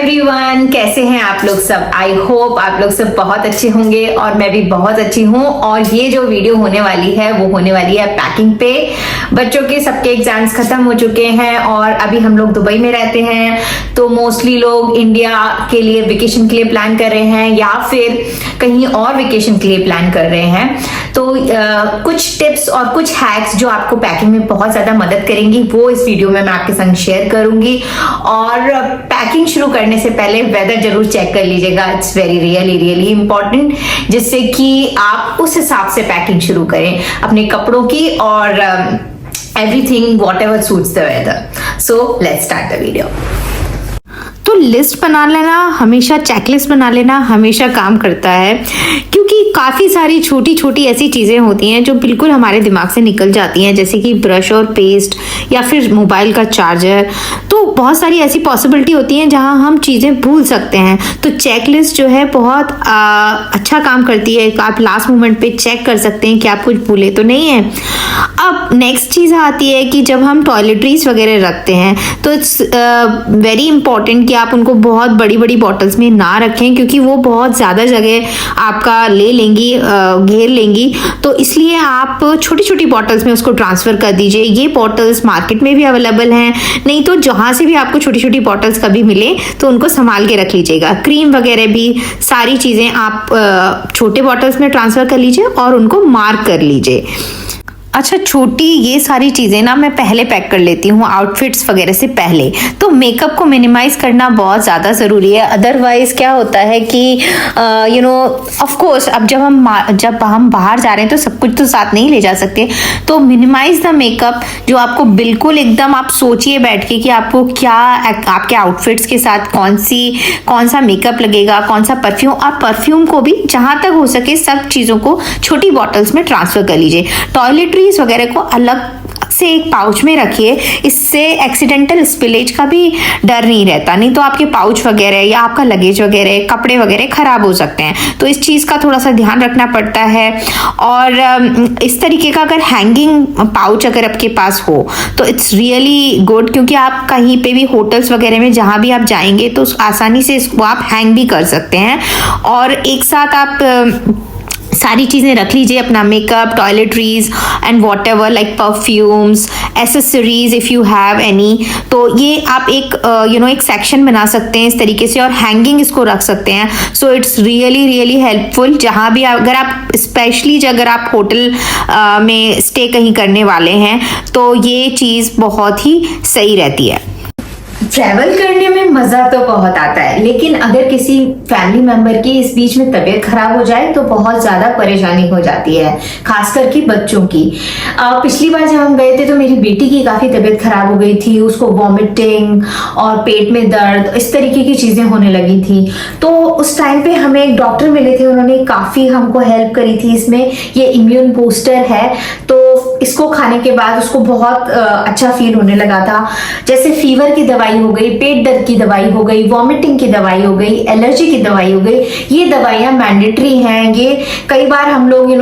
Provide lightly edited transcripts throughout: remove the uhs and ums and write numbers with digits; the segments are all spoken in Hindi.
एवरीवन, कैसे हैं आप लोग सब। आई होप आप लोग सब बहुत अच्छे होंगे और मैं भी बहुत अच्छी हूँ। और ये जो वीडियो होने वाली है वो होने वाली है पैकिंग पे। बच्चों के सबके एग्जाम्स खत्म हो चुके हैं और अभी हम लोग दुबई में रहते हैं, तो मोस्टली लोग इंडिया के लिए वेकेशन के लिए प्लान कर रहे हैं या फिर कहीं और वेकेशन के लिए प्लान कर रहे हैं। तो कुछ टिप्स और कुछ हैक्स जो आपको पैकिंग में बहुत ज्यादा मदद करेंगी वो इस वीडियो में मैं आपके संग शेयर करूंगी। और पैकिंग शुरू करने से पहले वेदर जरूर चेक कर लीजिएगा, इट्स वेरी रियली इंपॉर्टेंट, जिससे कि आप उस हिसाब से पैकिंग शुरू करें अपने कपड़ों की और everything whatever suits the weather. So let's start the video. तो लिस्ट बना लेना हमेशा, चेकलिस्ट बना लेना हमेशा काम करता है, क्योंकि काफ़ी सारी छोटी छोटी ऐसी चीज़ें होती हैं जो बिल्कुल हमारे दिमाग से निकल जाती हैं, जैसे कि ब्रश और पेस्ट या फिर मोबाइल का चार्जर। तो बहुत सारी ऐसी पॉसिबिलिटी होती हैं जहां हम चीज़ें भूल सकते हैं। तो चेकलिस्ट जो है बहुत अच्छा काम करती है। आप लास्ट मोमेंट पे चेक कर सकते हैं कि आप कुछ भूले तो नहीं है। अब नेक्स्ट चीज़ आती है कि जब हम टॉयलेटरीज वगैरह रखते हैं तो इट्स वेरी इंपॉर्टेंट कि आप उनको बहुत बड़ी बड़ी बॉटल्स में ना रखें, क्योंकि वो बहुत ज़्यादा जगह आपका ले लेंगी, घेर लेंगी। तो इसलिए आप छोटी छोटी बॉटल्स में उसको ट्रांसफ़र कर दीजिए। ये बॉटल्स मार्केट में भी अवेलेबल हैं, नहीं तो जहाँ से भी आपको छोटी छोटी बॉटल्स कभी मिले तो उनको संभाल के रख लीजिएगा। क्रीम वगैरह भी सारी चीज़ें आप छोटे बॉटल्स में ट्रांसफ़र कर लीजिए और उनको मार्क कर लीजिए। अच्छा, छोटी ये सारी चीज़ें ना मैं पहले पैक कर लेती हूँ आउटफिट्स वगैरह से पहले। तो मेकअप को मिनिमाइज करना बहुत ज़्यादा ज़रूरी है, अदरवाइज़ क्या होता है कि ऑफ कोर्स अब जब हम बाहर जा रहे हैं तो सब कुछ तो साथ नहीं ले जा सकते। तो मिनिमाइज द मेकअप, जो आपको बिल्कुल एकदम आप सोचिए बैठ के कि आपको क्या आपके आउटफिट्स के साथ कौन सा मेकअप लगेगा, कौन सा परफ्यूम। आप परफ्यूम को भी जहाँ तक हो सके सब चीज़ों को छोटी बॉटल्स में ट्रांसफ़र कर लीजिए। टॉयलेटरीज वगैरह को अलग से एक पाउच में रखिए, इससे एक्सीडेंटल स्पिलेज का भी डर नहीं रहता। नहीं तो आपके पाउच वगैरह या आपका लगेज वगैरह, कपड़े वगैरह खराब हो सकते हैं। तो इस चीज़ का थोड़ा सा ध्यान रखना पड़ता है। और इस तरीके का अगर हैंगिंग पाउच अगर आपके पास हो तो इट्स रियली गुड, क्योंकि आप कहीं पे भी होटल्स वगैरह में जहाँ भी आप जाएंगे तो आसानी से इसको आप हैंग भी कर सकते हैं। और एक साथ आप सारी चीज़ें रख लीजिए, अपना makeup, toiletries and what ever like perfumes, accessories if you have any. तो ये आप एक एक सेक्शन बना सकते हैं इस तरीके से और हैंगिंग इसको रख सकते हैं। So it's really helpful. जहाँ भी अगर आप स्पेशली अगर आप होटल में स्टे कहीं करने वाले हैं तो ये चीज़ बहुत ही सही रहती है। ट्रैवल करने में मजा तो बहुत आता है, लेकिन अगर किसी फैमिली मेंबर की इस बीच में तबीयत खराब हो जाए तो बहुत ज्यादा परेशानी हो जाती है, खासकर कि बच्चों की। पिछली बार जब हम गए थे तो मेरी बेटी की काफी तबीयत खराब हो गई थी, उसको वॉमिटिंग और पेट में दर्द, इस तरीके की चीजें होने लगी थी। तो उस टाइम पे हमें एक डॉक्टर मिले थे, उन्होंने काफी हमको हेल्प करी थी। इसमें ये इम्यून बूस्टर है, तो इसको खाने के बाद उसको बहुत अच्छा फील होने लगा था। जैसे फीवर की दवाई हो गई, पेट दर्द की दवाई हो गई, वॉमिटिंग की दवाई हो गई, एलर्जी की दवाई हो गई, ये दवाइयां मैंडेटरी हैं। ये कई बार हम लोग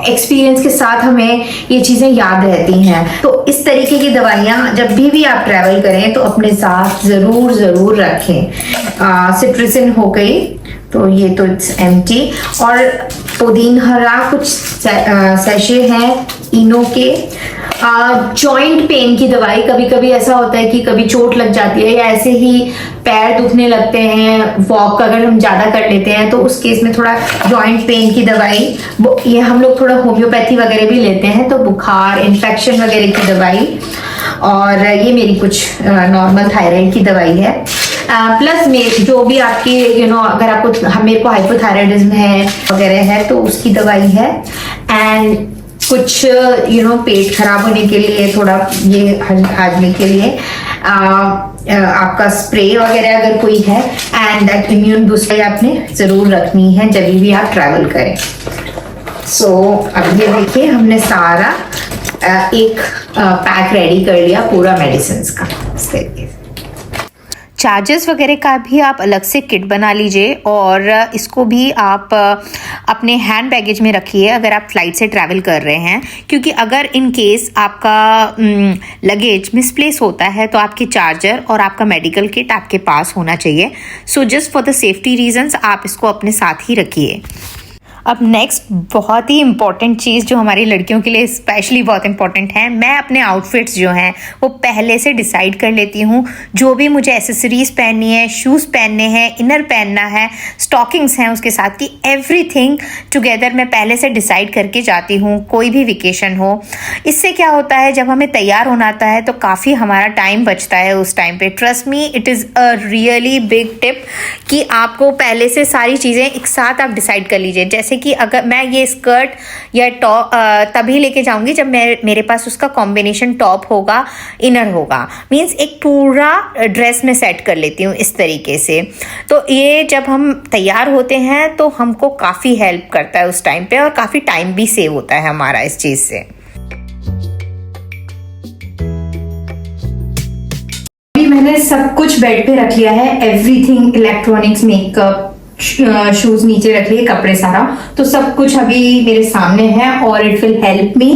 एक्सपीरियंस के साथ हमें ये चीजें याद रहती हैं। तो इस तरीके की दवाइयां जब भी आप ट्रैवल करें तो अपने साथ जरूर रखें। सिट्रिसिन हो गई, तो ये तो इट्स एम्प्टी। और पुदीना कुछ सैशे हैं इनो के। जॉइंट पेन की दवाई, कभी कभी ऐसा होता है कि कभी चोट लग जाती है या ऐसे ही पैर दुखने लगते हैं, वॉक अगर हम ज्यादा कर लेते हैं तो उस केस में थोड़ा जॉइंट पेन की दवाई, ये हम लोग थोड़ा होम्योपैथी वगैरह भी लेते हैं, तो बुखार, इन्फेक्शन वगैरह की दवाई। और ये मेरी कुछ नॉर्मल थायराइड की दवाई है। प्लस में जो भी आपकी अगर आपको मेरे को हाइपोथायराइडिज्म है वगैरह है तो उसकी दवाई है। एंड कुछ पेट खराब होने के लिए थोड़ा ये हाजमे के लिए आपका स्प्रे वगैरह अगर कोई है। एंड दैट इम्यून बूस्टर आपने जरूर रखनी है जब भी आप ट्रैवल करें। सो अब ये देखिए, हमने सारा एक पैक रेडी कर लिया पूरा मेडिसिन का इस तरीके से। चार्जर्स वगैरह का भी आप अलग से किट बना लीजिए और इसको भी आप अपने हैंड बैगेज में रखिए अगर आप फ्लाइट से ट्रैवल कर रहे हैं, क्योंकि अगर इन केस आपका लगेज मिसप्लेस होता है तो आपके चार्जर और आपका मेडिकल किट आपके पास होना चाहिए। So just for the safety reasons आप इसको अपने साथ ही रखिए। अब नेक्स्ट बहुत ही इंपॉर्टेंट चीज़ जो हमारी लड़कियों के लिए स्पेशली बहुत इंपॉर्टेंट है, मैं अपने आउटफिट्स जो हैं वो पहले से डिसाइड कर लेती हूँ। जो भी मुझे एसेसरीज पहननी है, शूज़ पहनने हैं, इनर पहनना है, स्टॉकिंग्स हैं उसके साथ की, एवरीथिंग टुगेदर मैं पहले से डिसाइड करके जाती हूँ कोई भी वेकेशन हो। इससे क्या होता है, जब हमें तैयार होना आता है तो काफ़ी हमारा टाइम बचता है उस टाइम पे। Trust me, it is a really big tip कि आपको पहले से सारी चीज़ें एक साथ आप डिसाइड कर लीजिए। जैसे कि अगर मैं ये स्कर्ट या टॉप तभी लेके जाऊंगी जब मेरे पास उसका कॉम्बिनेशन टॉप होगा, इनर होगा, मींस एक पूरा ड्रेस में सेट कर लेती हूँ इस तरीके से। तो ये जब हम तैयार होते हैं तो हमको काफ़ी हेल्प करता है उस टाइम पे और काफ़ी टाइम भी सेव होता है हमारा इस चीज़ से। मैंने सब कुछ बेड पे रख लिया है, एवरीथिंग, इलेक्ट्रॉनिक्स, मेकअप, शूज नीचे रख लिए, कपड़े सारा, तो सब कुछ अभी मेरे सामने है और it will help me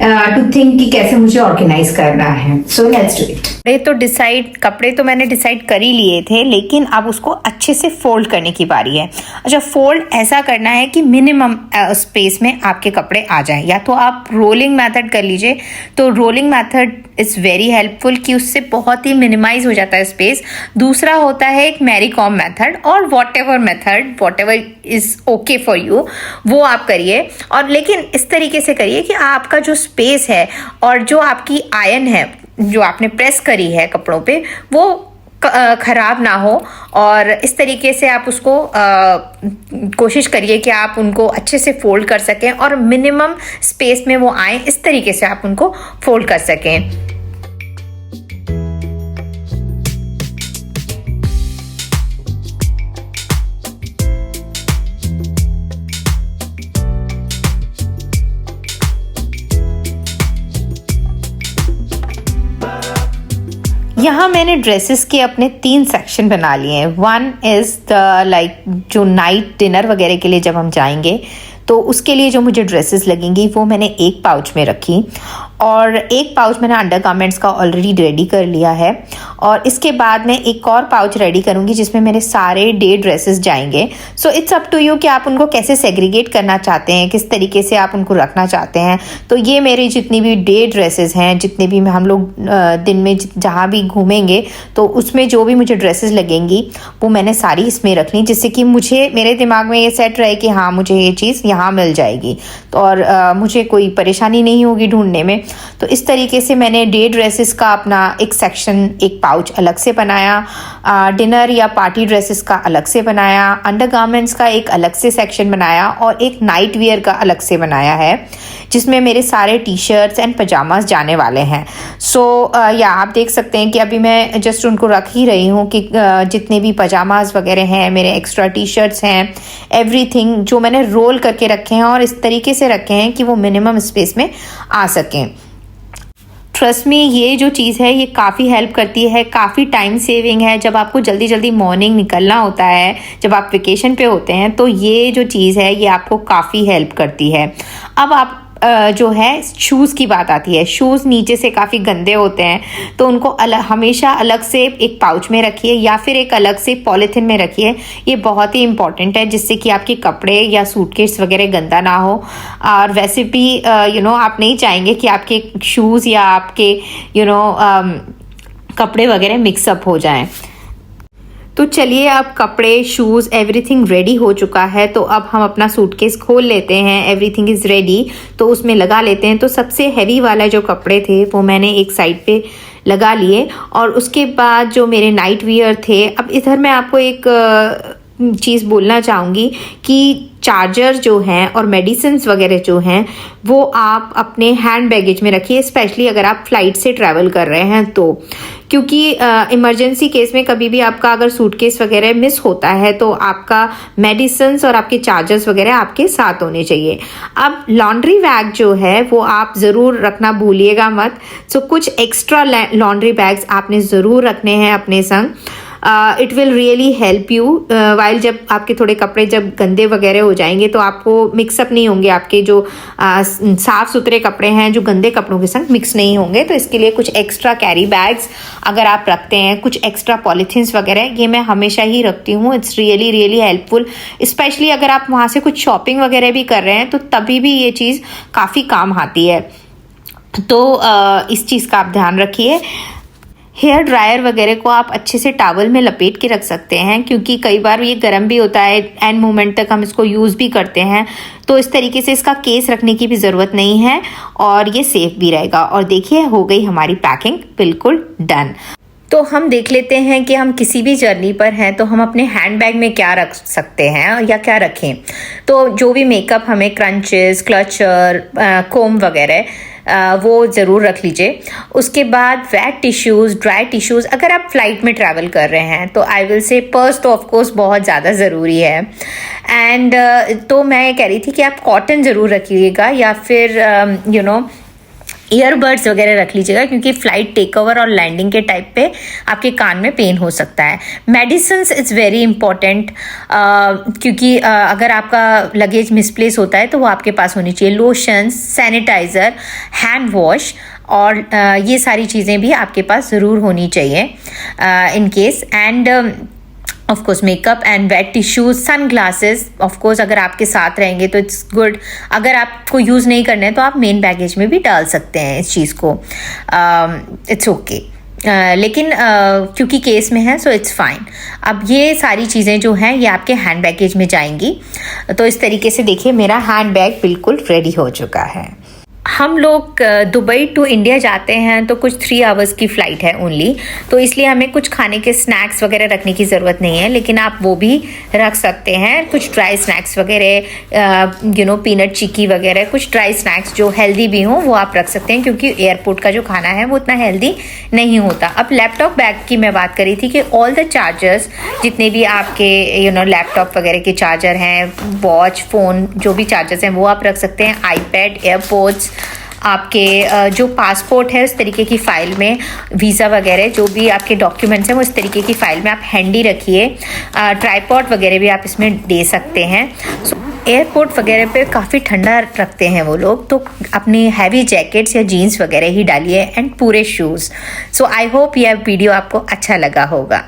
to think कि कैसे मुझे ऑर्गेनाइज करना है। So let's do it. कपड़े तो मैंने डिसाइड कर ही लिए थे, लेकिन अब उसको अच्छे से फोल्ड करने की बारी है। अच्छा, फोल्ड ऐसा करना है कि मिनिमम स्पेस में आपके कपड़े आ जाएं। या तो आप रोलिंग मेथड कर लीजिए, तो rolling method is very helpful कि उससे बहुत ही मिनिमाइज हो जाता है स्पेस। दूसरा होता है एक मैरी कॉम मेथड, और what ever is okay for you, वो आप करिए। और लेकिन इस तरीके से करिए कि आपका जो स्पेस है और जो आपकी आयरन है जो आपने प्रेस करी है कपड़ों पे, वो खराब ना हो। और इस तरीके से आप उसको कोशिश करिए कि आप उनको अच्छे से फोल्ड कर सकें और मिनिमम स्पेस में वो आए, इस तरीके से आप उनको फोल्ड कर सकें। यहाँ मैंने ड्रेसेस के अपने 3 सेक्शन बना लिए हैं। वन इज़ द लाइक जो नाइट डिनर वगैरह के लिए जब हम जाएंगे तो उसके लिए जो मुझे ड्रेसेस लगेंगी वो मैंने एक पाउच में रखी, और एक पाउच मैंने अंडरगारमेंट्स का ऑलरेडी रेडी कर लिया है। और इसके बाद मैं एक और पाउच रेडी करूँगी जिसमें मेरे सारे डे ड्रेसेस जाएंगे। So it's up to you कि आप उनको कैसे सेग्रीगेट करना चाहते हैं, किस तरीके से आप उनको रखना चाहते हैं। तो ये मेरी जितनी भी डे ड्रेसेस हैं, जितने भी हम लोग दिन में जहाँ भी घूमेंगे तो उसमें जो भी मुझे ड्रेसेस लगेंगी वो मैंने सारी इसमें रख ली, जिससे कि मेरे दिमाग में ये सेट रहे कि हाँ मुझे ये चीज़ यहाँ मिल जाएगी, तो और मुझे कोई परेशानी नहीं होगी ढूंढने में। तो इस तरीके से मैंने डे ड्रेसेस का अपना एक सेक्शन, एक पाउच अलग से बनाया, डिनर या पार्टी ड्रेसेस का अलग से बनाया, अंडरगारमेंट्स का एक अलग से सेक्शन बनाया, और एक नाइट वियर का अलग से बनाया है जिसमें मेरे सारे टी शर्ट्स एंड पजामाज जाने वाले हैं। सो या आप देख सकते हैं कि अभी मैं जस्ट उनको रख ही रही हूँ कि जितने भी पजामाज वगैरह हैं, मेरे एक्स्ट्रा टी शर्ट्स हैं, एवरीथिंग जो मैंने रोल करके रखे हैं और इस तरीके से रखे हैं कि वो मिनिमम स्पेस में आ सकें। ट्रस्ट मी, ये जो चीज़ है ये काफ़ी हेल्प करती है, काफ़ी टाइम सेविंग है। जब आपको जल्दी जल्दी मॉर्निंग निकलना होता है, जब आप वेकेशन पे होते हैं, तो ये जो चीज़ है ये आपको काफ़ी हेल्प करती है। अब आप जो है शूज़ की बात आती है। शूज़ नीचे से काफ़ी गंदे होते हैं, तो उनको हमेशा अलग से एक पाउच में रखिए या फिर एक अलग से पॉलीथिन में रखिए। ये बहुत ही इंपॉर्टेंट है, जिससे कि आपके कपड़े या सूटकेस वगैरह गंदा ना हो। और वैसे भी आप नहीं चाहेंगे कि आपके शूज़ या आपके कपड़े वगैरह मिक्सअप हो जाएं। तो चलिए, अब कपड़े, शूज़, एवरीथिंग रेडी हो चुका है। तो अब हम अपना सूटकेस खोल लेते हैं। एवरीथिंग इज़ रेडी, तो उसमें लगा लेते हैं। तो सबसे हैवी वाला जो कपड़े थे वो मैंने एक साइड पे लगा लिए, और उसके बाद जो मेरे नाइट वियर थे, अब इधर मैं आपको एक चीज़ बोलना चाहूँगी कि चार्जर जो हैं और मेडिसिन्स वगैरह जो हैं वो आप अपने हैंड बैगेज में रखिए, स्पेशली अगर आप फ्लाइट से ट्रैवल कर रहे हैं तो, क्योंकि इमरजेंसी केस में कभी भी आपका अगर सूटकेस वगैरह मिस होता है तो आपका मेडिसिन्स और आपके चार्जर्स वगैरह आपके साथ होने चाहिए। अब लॉन्ड्री बैग जो है वो आप ज़रूर रखना भूलिएगा मत। सो कुछ एक्स्ट्रा लॉन्ड्री बैग्स आपने ज़रूर रखने हैं अपने संग। It will really help you while जब आपके थोड़े कपड़े जब गंदे वगैरह हो जाएंगे तो आपको मिक्सअप नहीं होंगे, आपके जो साफ सुथरे कपड़े हैं जो गंदे कपड़ों के संग मिक्स नहीं होंगे। तो इसके लिए कुछ एक्स्ट्रा कैरी बैग्स अगर आप रखते हैं, कुछ एक्स्ट्रा पॉलीथीन्स वगैरह, ये मैं हमेशा ही रखती हूँ। It's really really helpful, specially अगर आप वहाँ से कुछ शॉपिंग वगैरह भी कर रहे हैं तो तभी भी ये चीज़ काफ़ी काम आती है। तो इस चीज़ का आप ध्यान रखिए। हेयर ड्रायर वगैरह को आप अच्छे से टॉवल में लपेट के रख सकते हैं, क्योंकि कई बार ये गर्म भी होता है, एंड मोमेंट तक हम इसको यूज़ भी करते हैं। तो इस तरीके से इसका केस रखने की भी ज़रूरत नहीं है और ये सेफ भी रहेगा। और देखिए हो गई हमारी पैकिंग बिल्कुल डन। तो हम देख लेते हैं कि हम किसी भी जर्नी पर हैं तो हम अपने हैंड बैग में क्या रख सकते हैं या क्या रखें। तो जो भी मेकअप हमें क्रंचेस, क्लचर, कोम वगैरह वो ज़रूर रख लीजिए। उसके बाद वेट टिश्यूज़, ड्राई टिश्यूज़, अगर आप फ्लाइट में ट्रैवल कर रहे हैं तो आई विल से पर्स तो ऑफकोर्स बहुत ज़्यादा ज़रूरी है। एंड तो मैं कह रही थी कि आप कॉटन ज़रूर रखिएगा या फिर ईयरबड्स वगैरह रख लीजिएगा, क्योंकि फ़्लाइट टेक ओवर और लैंडिंग के टाइप पे आपके कान में पेन हो सकता है। मेडिसिन्स इज़ वेरी इंपॉर्टेंट, क्योंकि अगर आपका लगेज मिसप्लेस होता है तो वो आपके पास होनी चाहिए। लोशंस, सैनिटाइज़र, हैंड वॉश और ये सारी चीज़ें भी आपके पास ज़रूर होनी चाहिए in case. And of course makeup and wet tissues, sunglasses of course अगर आपके साथ रहेंगे तो इट्स गुड। अगर आपको यूज़ नहीं करना है तो आप मेन बैगेज में भी डाल सकते हैं इस चीज़ को, इट्स ओके। लेकिन क्योंकि केस में है सो इट्स फाइन। अब ये सारी चीज़ें जो हैं ये आपके हैंड बैगेज में जाएंगी। तो इस तरीके से देखिए मेरा हैंड बैग बिल्कुल रेडी हो चुका है। हम लोग दुबई टू इंडिया जाते हैं तो कुछ 3 आवर्स की फ़्लाइट है ओनली, तो इसलिए हमें कुछ खाने के स्नैक्स वगैरह रखने की ज़रूरत नहीं है, लेकिन आप वो भी रख सकते हैं। कुछ ड्राई स्नैक्स वगैरह, पीनट चिक्की वगैरह, कुछ ड्राई स्नैक्स जो हेल्दी भी हों वो आप रख सकते हैं, क्योंकि एयरपोर्ट का जो खाना है वो उतना हेल्दी नहीं होता। अब लैपटॉप बैग की मैं बात करी थी कि ऑल द चार्जर्स, जितने भी आपके लैपटॉप वगैरह के चार्जर हैं, वॉच, फ़ोन, जो भी चार्जर्स हैं वो आप रख सकते हैं। आईपैड, एयरपोड्स, आपके जो पासपोर्ट है उस तरीके की फ़ाइल में, वीज़ा वगैरह जो भी आपके डॉक्यूमेंट्स हैं वो इस तरीके की फ़ाइल में आप हैंडी रखिए। ट्राइपॉड वगैरह भी आप इसमें दे सकते हैं। एयरपोर्ट वगैरह पे काफ़ी ठंडा रखते हैं वो लोग, तो अपने हैवी जैकेट्स या जीन्स वगैरह ही डालिए एंड पूरे शूज़। सो आई होप यह वीडियो आपको अच्छा लगा होगा।